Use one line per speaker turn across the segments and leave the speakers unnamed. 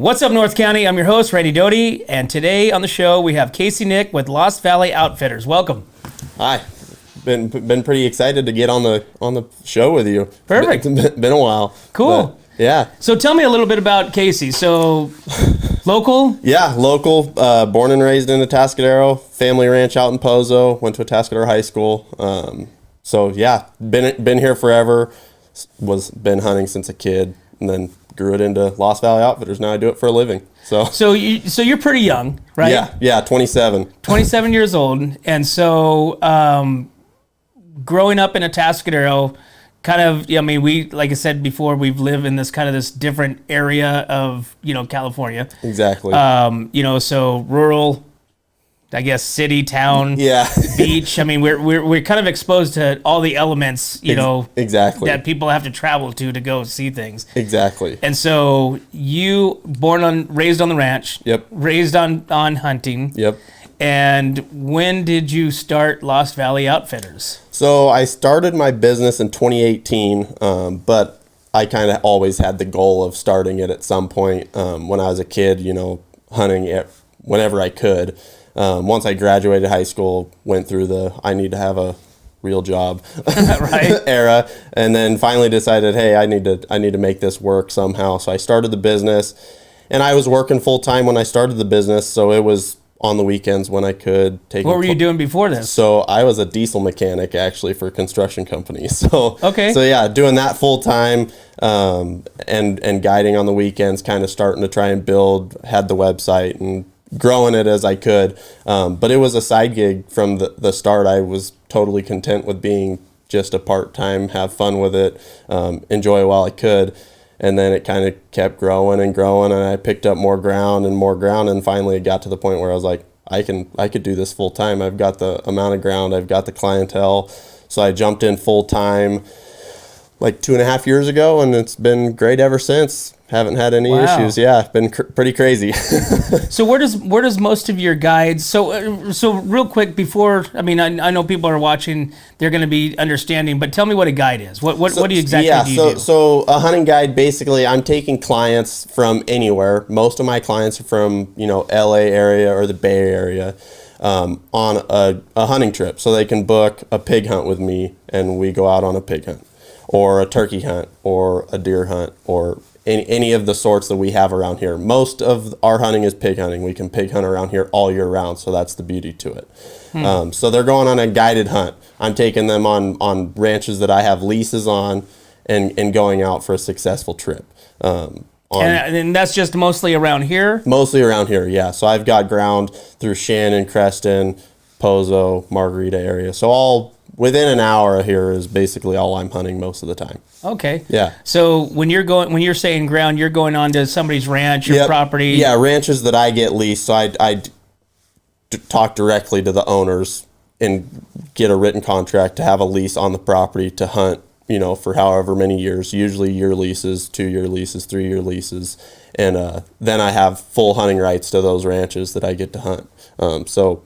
What's up, North County? I'm your host, Randy Doty, and today on the show we have Casey Nick with Lost Valley Outfitters. Welcome.
Hi. Been pretty excited to get on the show with you.
Perfect.
Been a while.
Cool.
But, yeah.
So tell me a little bit about Casey. So, local?
Yeah, local. Born and raised in Atascadero. Family ranch out in Pozo. Went to Atascadero High School. So yeah, been here forever. Been hunting since a kid, and then grew it into Lost Valley Outfitters. Now I do it for a living. So
you're pretty young, right?
Yeah, 27.
27 years old, and so growing up in Atascadero, kind of, I mean, we, like I said before, we've lived in this different area of, California.
Exactly.
So rural, I guess, city, town, beach. I mean, we're kind of exposed to all the elements,
exactly,
that people have to travel to go see things.
Exactly.
And so you raised on the ranch.
Yep.
Raised on hunting.
Yep.
And when did you start Lost Valley Outfitters?
So I started my business in 2018, but I kind of always had the goal of starting it at some point. When I was a kid, hunting it whenever I could. Once I graduated high school, went through I need to have a real job
right.
era, and then finally decided, hey, I need to make this work somehow. So I started the business, and I was working full time when I started the business, so it was on the weekends when I could take.
What were you doing before this?
So I was a diesel mechanic actually for construction companies. So
okay.
So yeah, doing that full time, and guiding on the weekends, kind of starting to try and build, had the website and growing it as I could. But it was a side gig from the start. I was totally content with being just a part-time, have fun with it, enjoy it while I could. And then it kind of kept growing, and I picked up more ground, and finally it got to the point where I was like, I could do this full time. I've got the amount of ground, I've got the clientele. So I jumped in full time like 2.5 years ago, and it's been great ever since. Haven't had any issues. Yeah, been pretty crazy.
So where does most of your guides? So real quick before, I mean, I know people are watching, they're going to be understanding, but tell me what a guide is. What do you exactly do?
So a hunting guide, basically, I'm taking clients from anywhere. Most of my clients are from LA area or the Bay Area, on a hunting trip, so they can book a pig hunt with me, and we go out on a pig hunt, or a turkey hunt, or a deer hunt, or any of the sorts that we have around here. Most of our hunting is pig hunting. We can pig hunt around here all year round, so that's the beauty to it. So they're going on a guided hunt. I'm taking them on ranches that I have leases on, and going out for a successful trip.
And that's just mostly around here?
Mostly around here, yeah. So I've got ground through Shannon, Creston, Pozo, Margarita area. So all within an hour here is basically all I'm hunting most of the time.
Okay.
Yeah.
So when you're saying ground, you're going on to somebody's ranch or property?
Yeah, ranches that I get leased. So I talk directly to the owners and get a written contract to have a lease on the property to hunt, for however many years, usually year leases, 2-year leases, 3-year leases. And then I have full hunting rights to those ranches that I get to hunt. So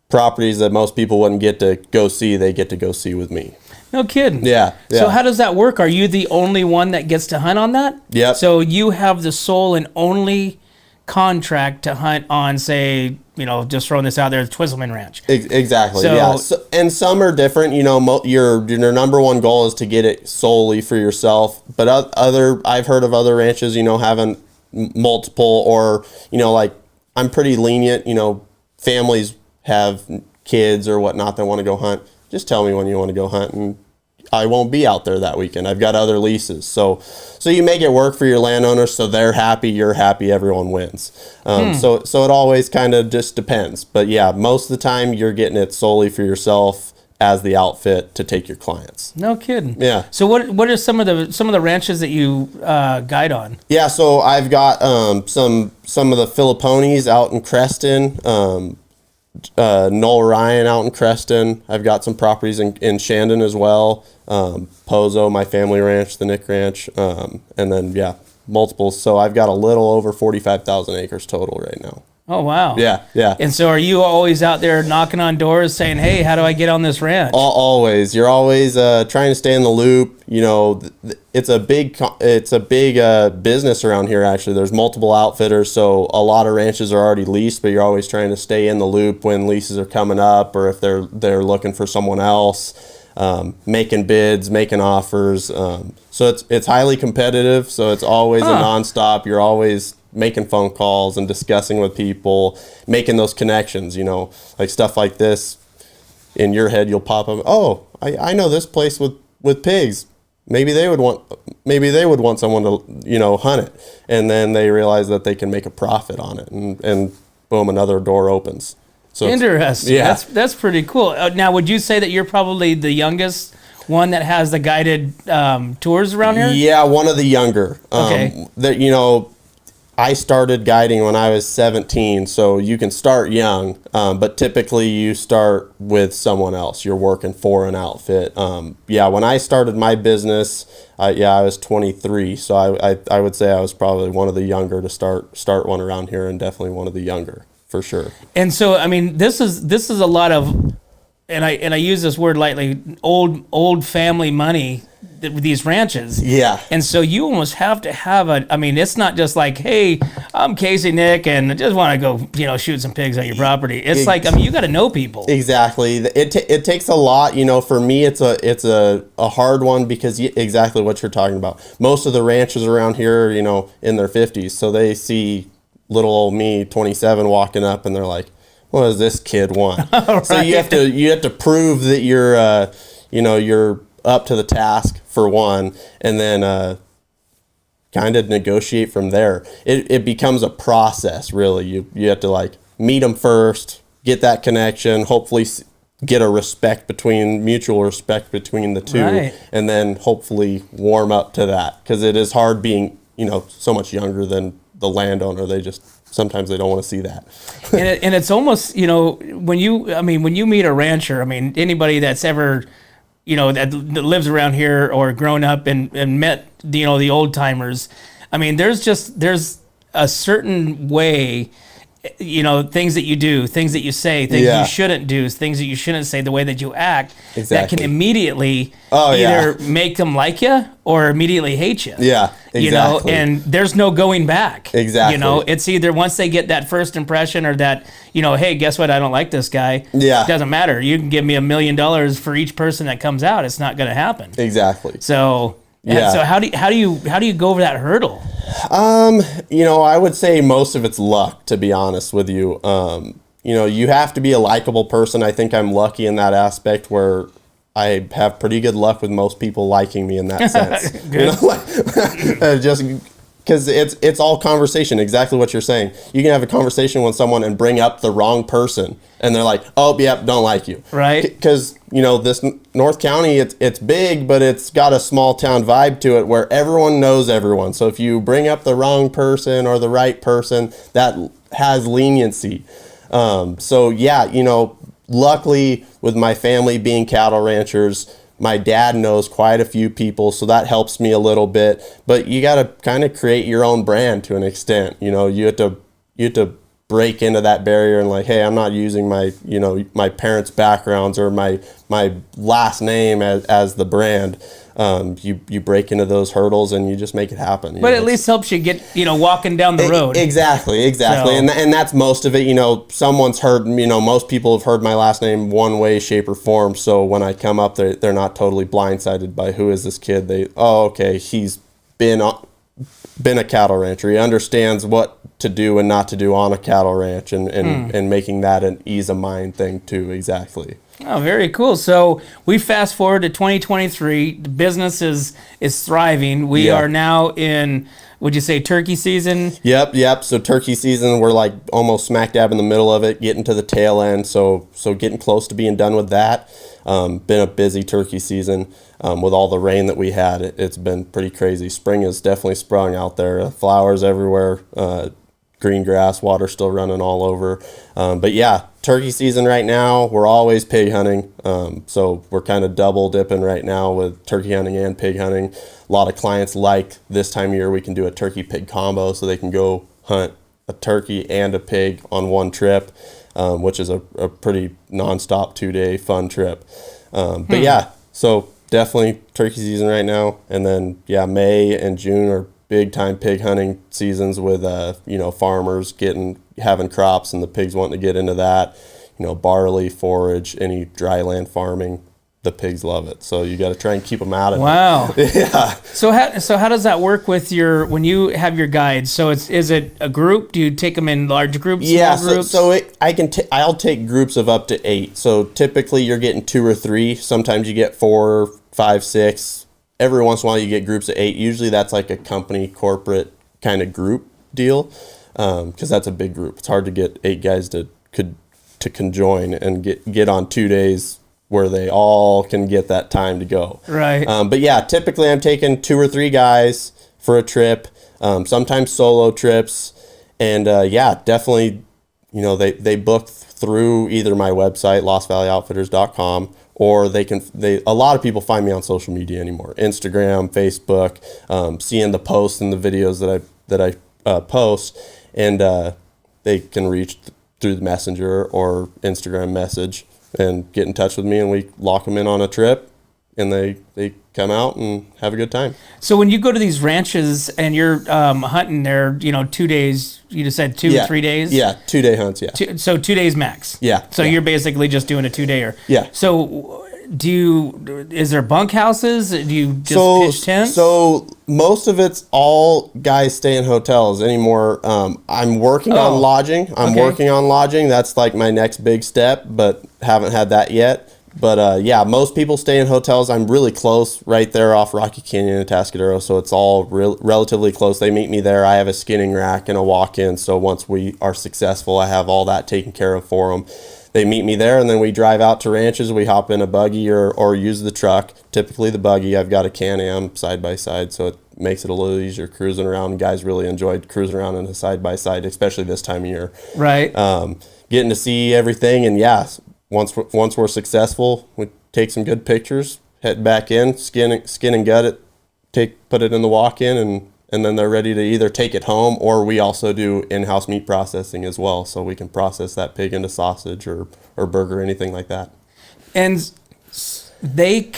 properties that most people wouldn't get to go see, they get to go see with me.
No kidding.
Yeah.
So how does that work? Are you the only one that gets to hunt on that?
Yeah.
So you have the sole and only contract to hunt on, say, just throwing this out there, the Twizzleman Ranch.
Exactly. Yeah. So, and some are different. Your number one goal is to get it solely for yourself. But I've heard of other ranches, having multiple, or like, I'm pretty lenient. Families have kids or whatnot that want to go hunt. Just tell me when you want to go hunt, and I won't be out there that weekend. I've got other leases. So you make it work for your landowners, so they're happy, you're happy, everyone wins. So it always kind of just depends. But yeah, most of the time you're getting it solely for yourself as the outfit to take your clients.
No kidding.
Yeah.
So what are some of the ranches that you guide on?
Yeah, so I've got some of the Filipponis out in Creston, Noel Ryan out in Creston. I've got some properties in Shandon as well. Pozo, my family ranch, the Nick Ranch, and then multiples. So I've got a little over 45,000 acres total right now.
Oh, wow.
Yeah, yeah.
And so are you always out there knocking on doors saying, hey, how do I get on this ranch?
Always, you're always trying to stay in the loop. You know, it's a big business around here. Actually, there's multiple outfitters, so a lot of ranches are already leased. But you're always trying to stay in the loop when leases are coming up, or if they're looking for someone else. Making bids, making offers. So it's highly competitive. So it's always a nonstop. You're always making phone calls and discussing with people, making those connections. You know, like stuff like this. In your head, you'll pop up. Oh, I know this place with pigs. Maybe they would want someone to hunt it, and then they realize that they can make a profit on it, and boom, another door opens. So
interesting.
Yeah.
That's pretty cool. Now, would you say that you're probably the youngest one that has the guided tours around here?
Yeah, one of the younger.
Okay.
I started guiding when I was 17, so you can start young, but typically you start with someone else. You're working for an outfit. When I started my business, I was 23, so I would say I was probably one of the younger to start one around here, and definitely one of the younger. For sure.
And so, I mean, this is a lot of, and I use this word lightly, old family money, these ranches.
Yeah.
And so you almost have to have it's not just like, hey, I'm Casey Nick and I just want to go, shoot some pigs on your property. It's like, you got to know people.
Exactly. It takes a lot, for me, it's a hard one because exactly what you're talking about. Most of the ranchers around here are, in their 50s. So they see little old me, 27, walking up, and they're like, "What does this kid want?" Right. So you have to prove that you're up to the task for one, and then kind of negotiate from there. It becomes a process, really. You have to meet them first, get that connection, hopefully get a mutual respect between the two,
right.
And then hopefully warm up to that, because it is hard being so much younger than the landowner. Sometimes they don't want to see that.
and it's almost, when you meet a rancher, anybody that's ever, that lives around here or grown up and met, the old timers, there's a certain way, things that you do, things that you say, things you shouldn't do, things that you shouldn't say, the way that you act, that can immediately either make them like you or immediately hate you.
Yeah, exactly.
And there's no going back.
Exactly.
It's either once they get that first impression or that, hey, guess what? I don't like this guy.
Yeah.
It doesn't matter. You can give me $1 million for each person that comes out. It's not going to happen.
Exactly.
So...
Yeah.
So how do you go over that hurdle?
I would say most of it's luck, to be honest with you. You have to be a likable person. I think I'm lucky in that aspect where I have pretty good luck with most people liking me in that sense. Just because it's all conversation. Exactly what you're saying. You can have a conversation with someone and bring up the wrong person, and they're like, "Oh, yep, don't like you."
Right.
Because this North County, it's big, but it's got a small town vibe to it where everyone knows everyone. So if you bring up the wrong person or the right person, that has leniency. Luckily with my family being cattle ranchers, my dad knows quite a few people, so that helps me a little bit. But you got to kind of create your own brand to an extent. You have to break into that barrier and hey, I'm not using my parents' backgrounds or my last name as the brand. You break into those hurdles and you just make it happen.
But at least helps you get, walking down the road.
Exactly.
So.
And that's most of it. Someone's heard, most people have heard my last name one way, shape, or form. So when I come up, they're not totally blindsided by who is this kid. He's been a cattle rancher. He understands what to do and not to do on a cattle ranch, and making that an ease of mind thing too. Exactly.
Oh, very cool. So we fast forward to 2023. The business is thriving. We are now in, would you say, turkey season?
Yep. So turkey season, we're almost smack dab in the middle of it, getting to the tail end. So getting close to being done with that. Been a busy turkey season with all the rain that we had. It's been pretty crazy. Spring has definitely sprung out there. Flowers everywhere. Green grass, water still running all over. But yeah, turkey season right now. We're always pig hunting. So we're kind of double dipping right now with turkey hunting and pig hunting. A lot of clients like this time of year we can do a turkey pig combo, so they can go hunt a turkey and a pig on one trip, which is a pretty nonstop 2-day fun trip. But yeah, so definitely turkey season right now. And then, yeah, May and June are big time pig hunting seasons with, farmers having crops and the pigs wanting to get into that, barley, forage, any dry land farming. The pigs love it. So you got to try and keep them out of it.
Wow.
Yeah.
So how does that work with when you have your guides? So is it a group? Do you take them in large groups?
Yeah.
Small groups?
I'll take groups of up to 8. So typically you're getting 2 or 3. Sometimes you get 4, 5, 6. Every once in a while you get groups of 8. Usually that's like a company corporate kind of group deal. Cause that's a big group. It's hard to get 8 guys to conjoin and get on 2 days where they all can get that time to go.
Right.
But yeah, typically I'm taking 2 or 3 guys for a trip, sometimes solo trips. And definitely, they book through either my website, LostValleyOutfitters.com, or a lot of people find me on social media anymore, Instagram, Facebook, seeing the posts and the videos that I post, and they can reach through the Messenger or Instagram message and get in touch with me, and we lock them in on a trip, and they come out and have a good time.
So when you go to these ranches and you're hunting there, 2 days, you just said 2 or 3 days?
Yeah, 2-day hunts, yeah.
So 2 days max?
Yeah.
So you're basically just doing a 2-dayer?
Yeah.
So is there bunkhouses? Do you just pitch tents?
So most of it's all guys stay in hotels anymore. I'm working on lodging. Working on lodging. That's like my next big step, but haven't had that yet. But most people stay in hotels. I'm really close right there off Rocky Canyon and Atascadero, so it's all relatively close. They meet me there. I have a skinning rack and a walk-in, so once we are successful, I have all that taken care of for them. They meet me there, and then we drive out to ranches. We hop in a buggy or use the truck, typically the buggy. I've got a Can-Am side-by-side, so it makes it a little easier cruising around. Guys really enjoyed cruising around in a side-by-side, especially this time of year.
Right.
Getting to see everything, and once we're successful, we take some good pictures, head back in, skin and gut it, put it in the walk-in, and then they're ready to either take it home, or we also do in-house meat processing as well, so we can process that pig into sausage or burger, anything like that.
And they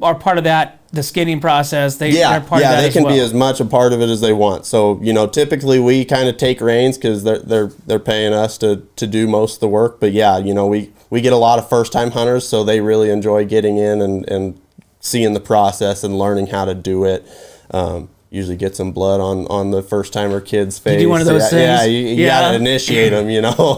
are part of that, the skinning process. They're part of that
they
as
can
well.
be as much a part of it as they want. So typically we kind of take reins because they're paying us to do most of the work. But we get a lot of first time hunters, so they really enjoy getting in and seeing the process and learning how to do it. Usually get some blood on the first timer kid's face.
You do one of those things?
Yeah, you gotta initiate them,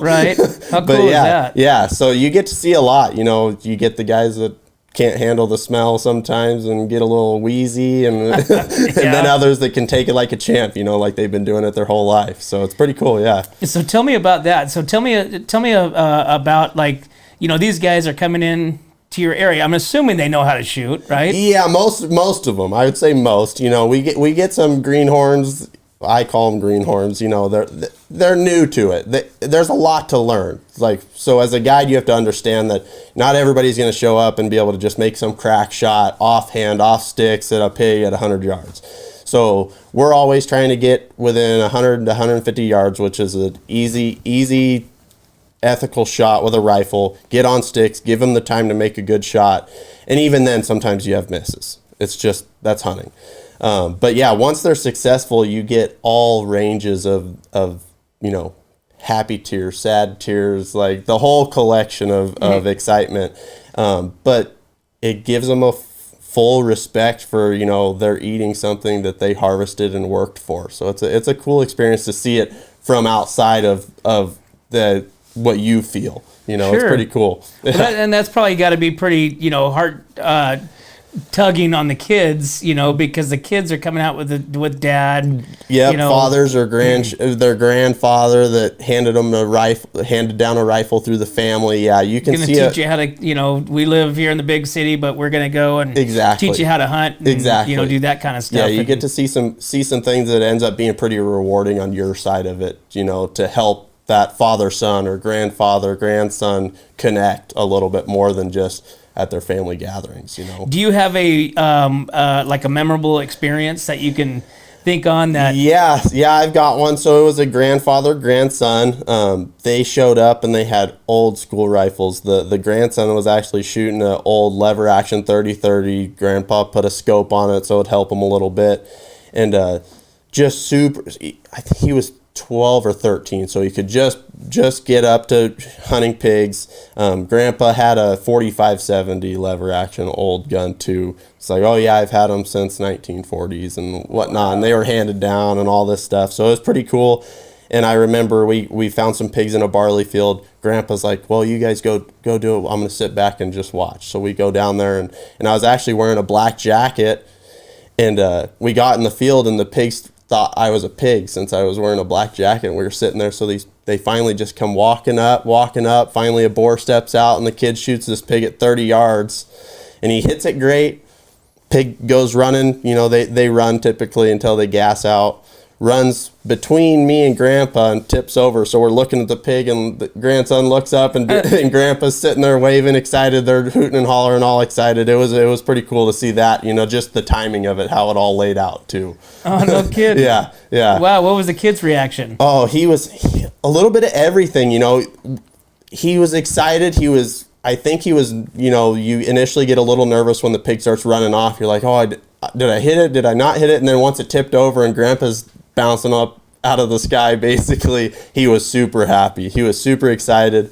Right. How cool is that?
Yeah, so you get to see a lot. You get the guys that can't handle the smell sometimes and get a little wheezy, and and then others that can take it like a champ, like they've been doing it their whole life. So it's pretty cool, yeah.
So tell me about that. So tell me about these guys are coming in to your area. I'm assuming they know how to shoot, right?
Yeah, most of them. I would say most. We get some greenhorns. I call them greenhorns. They're new to it. There's a lot to learn. So as a guide, you have to understand that not everybody's going to show up and be able to just make some crack shot offhand, off sticks at a pig at 100 yards. So we're always trying to get within 100 to 150 yards, which is an easy ethical shot with a rifle, get on sticks, give them the time to make a good shot. And even then, sometimes you have misses. It's just, that's hunting. But once they're successful, you get all ranges of happy tears, sad tears, like the whole collection of excitement. But it gives them a full respect for, they're eating something that they harvested and worked for. So it's a cool experience to see it from outside of what you feel. It's pretty cool.
And that's probably got to be pretty, heart tugging on the kids, because the kids are coming out with dad.
Yeah, fathers or their grandfather that handed down a rifle through the family. Yeah, you can see
teach you how to, we live here in the big city, but we're gonna go and teach you how to hunt. And, do that kind of stuff.
Yeah, you get to see some things that ends up being pretty rewarding on your side of it. To help that father-son or grandfather-grandson connect a little bit more than just at their family gatherings.
Do you have a like a memorable experience that you can think on that?
Yeah, I've got one. So it was a grandfather, grandson. They showed up and they had old school rifles. The grandson was actually shooting an old lever action 30-30. Grandpa put a scope on it so it'd help him a little bit. And just super, I think he was 12 or 13, so he could just get up to hunting pigs. Grandpa had a 45-70 lever action old gun too. It's like, oh yeah, I've had them since 1940s and whatnot, and they were handed down and all this stuff. So it was pretty cool. And I remember we found some pigs in a barley field. Grandpa's like, well, you guys go do it. I'm gonna sit back and just watch. So we go down there, and I was actually wearing a black jacket, and we got in the field, and the pigs thought I was a pig since I was wearing a black jacket, and we were sitting there. So they finally just come walking up. Finally, a boar steps out, and the kid shoots this pig at 30 yards, and he hits it great. Pig goes running. You know, they run typically until they gas out. Runs between me and Grandpa and tips over. So we're looking at the pig, and the grandson looks up, and Grandpa's sitting there waving, excited. They're hooting and hollering, all excited. It was pretty cool to see that. You know, just the timing of it, how it all laid out too.
Oh, no kidding.
Yeah.
Wow, what was the kid's reaction?
Oh, he was a little bit of everything. You know, he was excited. I think he was. You know, you initially get a little nervous when the pig starts running off. You're like, oh, did I hit it? Did I not hit it? And then once it tipped over and Grandpa's bouncing up out of the sky, basically, he was super happy. He was super excited.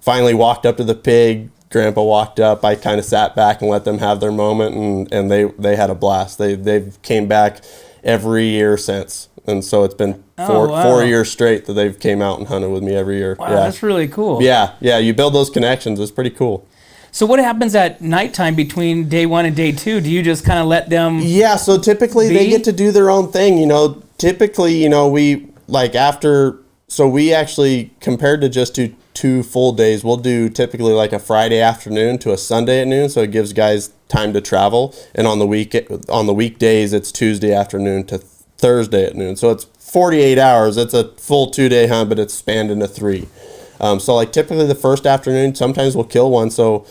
Finally walked up to the pig. Grandpa walked up. I kind of sat back and let them have their moment, and they had a blast. They've came back every year since, and so it's been 4 years straight that they've came out and hunted with me every year.
Wow, that's really cool.
Yeah, you build those connections. It's pretty cool.
So what happens at nighttime between day 1 and day 2? Do you just kind of let them?
Yeah, so typically they get to do their own thing. You know, typically, you know, we actually, compared to just do 2 full days, we'll do typically like a Friday afternoon to a Sunday at noon. So it gives guys time to travel. And on the weekdays, it's Tuesday afternoon to Thursday at noon. So it's 48 hours. It's a full 2-day hunt, but it's spanned into 3. So like typically the first afternoon, sometimes we'll kill one. So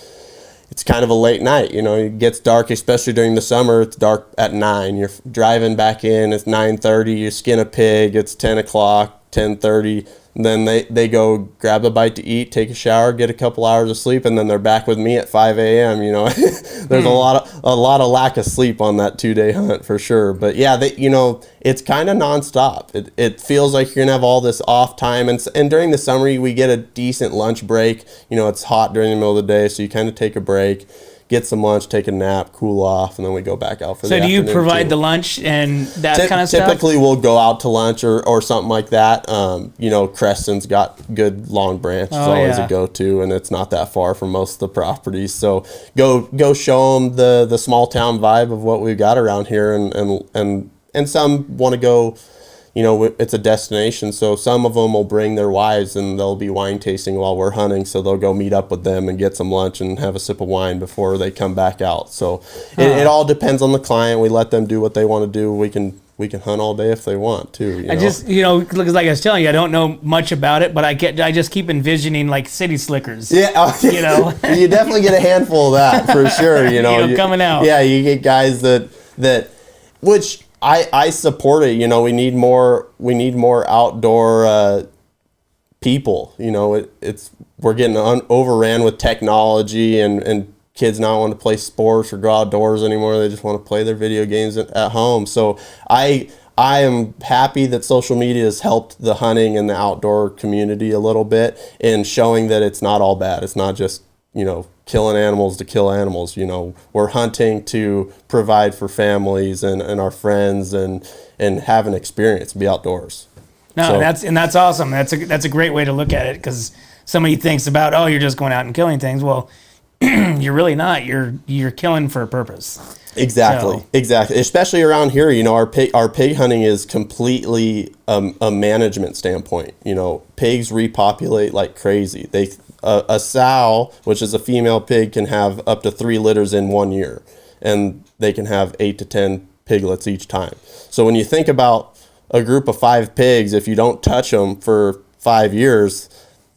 it's kind of a late night, you know, it gets dark, especially during the summer. It's dark at 9. You're driving back in, it's 9:30, you skin a pig, it's 10 o'clock, 10:30. And then they go grab a bite to eat, take a shower, get a couple hours of sleep, and then they're back with me at 5 a.m. You know, there's a lot of lack of sleep on that 2-day hunt for sure. But yeah, you know, it's kind of nonstop. It feels like you're gonna have all this off time, and during the summer we get a decent lunch break. You know, it's hot during the middle of the day, so you kind of take a break, get some lunch, take a nap, cool off, and then we go back out for the afternoon. So do you
provide the lunch and that kind of stuff?
Typically we'll go out to lunch or something like that. You know, Creston's got good Long Branch. It's always a go-to, and it's not that far from most of the properties. So go show them the small town vibe of what we've got around here, and some want to go. You know, it's a destination, so some of them will bring their wives and they'll be wine tasting while we're hunting, so they'll go meet up with them and get some lunch and have a sip of wine before they come back out. So it all depends on the client. We let them do what they want to do. We can hunt all day if they want to.
I just, you know, like I was telling you, I don't know much about it, but I just keep envisioning like city slickers.
Yeah,
you know,
you definitely get a handful of that for sure. You know,
coming out.
Yeah, you get guys that which. I support it. You know, we need more outdoor people. You know, we're getting overran with technology, and kids not want to play sports or go outdoors anymore. They just want to play their video games at home. So I am happy that social media has helped the hunting and the outdoor community a little bit in showing that it's not all bad. It's not just, you know, killing animals to kill animals. You know, we're hunting to provide for families and our friends and have an experience, be outdoors.
No, that's awesome. That's a great way to look at it, because somebody thinks about, oh, you're just going out and killing things. Well, you're really not. You're killing for a purpose.
Exactly. Especially around here, you know, our pig hunting is completely a management standpoint. You know, pigs repopulate like crazy. A sow, which is a female pig, can have up to 3 litters in 1 year, and they can have 8 to 10 piglets each time. So when you think about a group of 5 pigs, if you don't touch them for 5 years,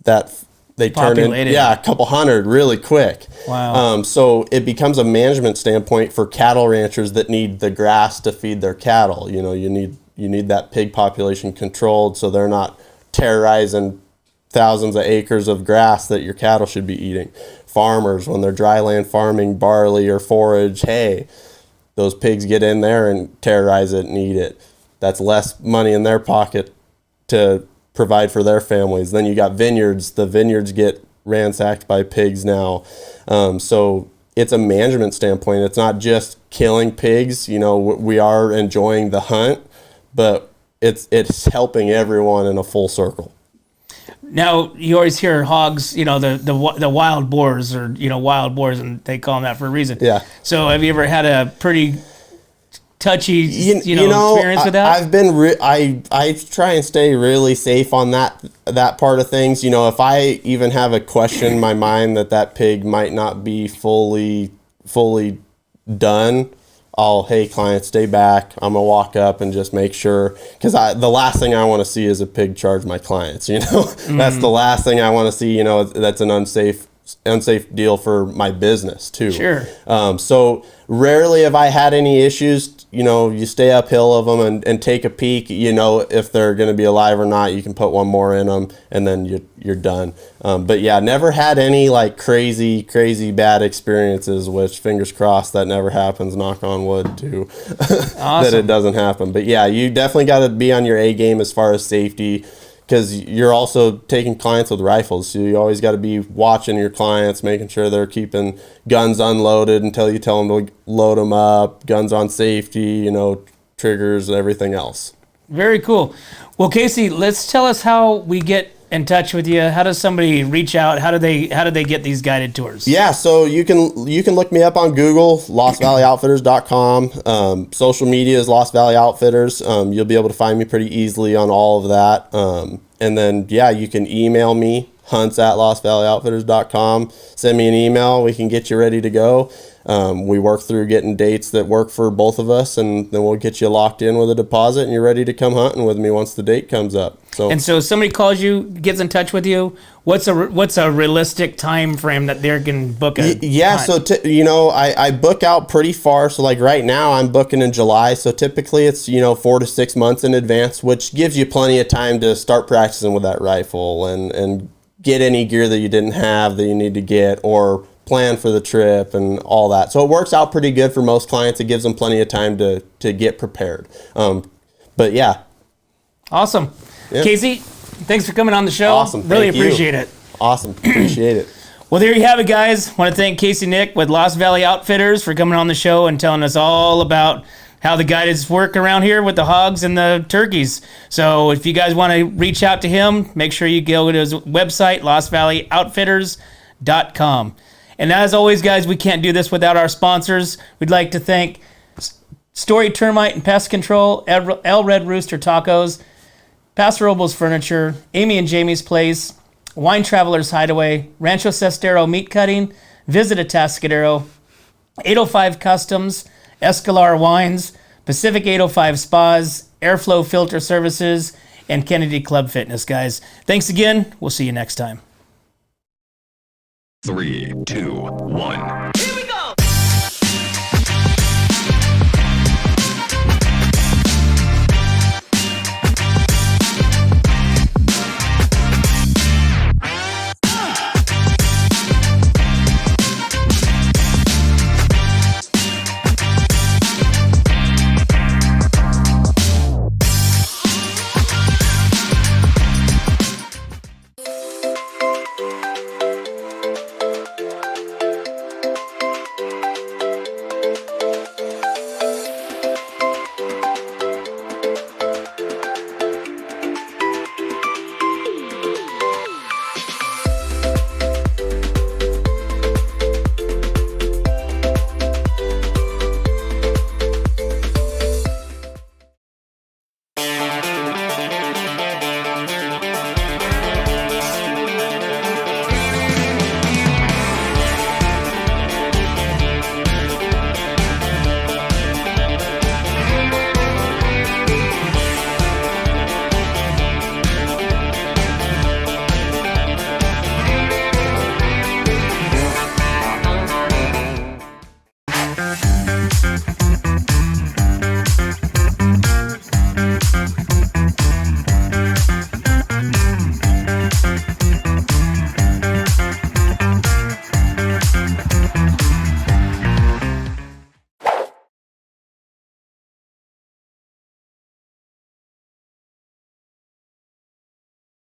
that they turn in
populated.
a couple hundred really quick.
Wow.
So it becomes a management standpoint for cattle ranchers that need the grass to feed their cattle. You know, you need that pig population controlled so they're not terrorizing thousands of acres of grass that your cattle should be eating. Farmers, when they're dry land farming barley or forage, hay, those pigs get in there and terrorize it and eat it. That's less money in their pocket to provide for their families. Then you got vineyards. The vineyards get ransacked by pigs now. So it's a management standpoint. It's not just killing pigs. You know, we are enjoying the hunt, but it's helping everyone in a full circle.
Now, you always hear hogs, you know, the wild boars, or, you know, wild boars, and they call them that for a reason.
Yeah.
So have you ever had a pretty touchy, experience with that?
I've been, I try and stay really safe on that part of things. You know, if I even have a question in my mind that pig might not be fully done, hey, client, stay back. I'm gonna walk up and just make sure, because the last thing I want to see is a pig charge my clients. You know, that's the last thing I want to see. You know, that's an unsafe deal for my business too.
Sure.
So rarely have I had any issues. You know, you stay uphill of them and take a peek. You know, if they're going to be alive or not. You can put one more in them, and then you're done. But yeah, never had any like crazy bad experiences. Which, fingers crossed, that never happens. Knock on wood too, that it doesn't happen. But yeah, you definitely got to be on your A game as far as safety, because you're also taking clients with rifles. So you always got to be watching your clients, making sure they're keeping guns unloaded until you tell them to load them up, guns on safety, you know, triggers and everything else.
Very cool. Well, Casey, let's tell us how we get in touch with you. How does somebody reach out? How do they get these guided tours?
Yeah, so you can look me up on Google, LostValleyOutfitters.com. Social media is Lost Valley Outfitters. You'll be able to find me pretty easily on all of that. And then, yeah, you can email me, hunts@LostValleyOutfitters.com. Send me an email. We can get you ready to go. We work through getting dates that work for both of us, and then we'll get you locked in with a deposit, and you're ready to come hunting with me once the date comes up. So
if somebody calls you, gets in touch with you, what's a realistic time frame that they can book a hunt?
So I book out pretty far. So like right now I'm booking in July, so typically it's 4 to 6 months in advance, which gives you plenty of time to start practicing with that rifle and get any gear that you didn't have that you need to get, or plan for the trip and all that. So it works out pretty good for most clients. It gives them plenty of time to get prepared. But yeah.
Awesome. Yep. Casey, thanks for coming on the show.
Awesome.
Really appreciate it.
Awesome. Appreciate it.
Well, there you have it, guys. Want to thank Casey Nick with Lost Valley Outfitters for coming on the show and telling us all about how the guides work around here with the hogs and the turkeys. So if you guys want to reach out to him, make sure you go to his website, LostValleyOutfitters.com. And as always, guys, we can't do this without our sponsors. We'd like to thank Story Termite and Pest Control, El Red Rooster Tacos, Paso Robles Furniture, Amy and Jamie's Place, Wine Travelers Hideaway, Rancho Sestero Meat Cutting, Visit Atascadero, 805 Customs, Escalar Wines, Pacific 805 Spas, Airflow Filter Services, and Kennedy Club Fitness, guys. Thanks again. We'll see you next time.
3, 2, 1.
Here we go!
1.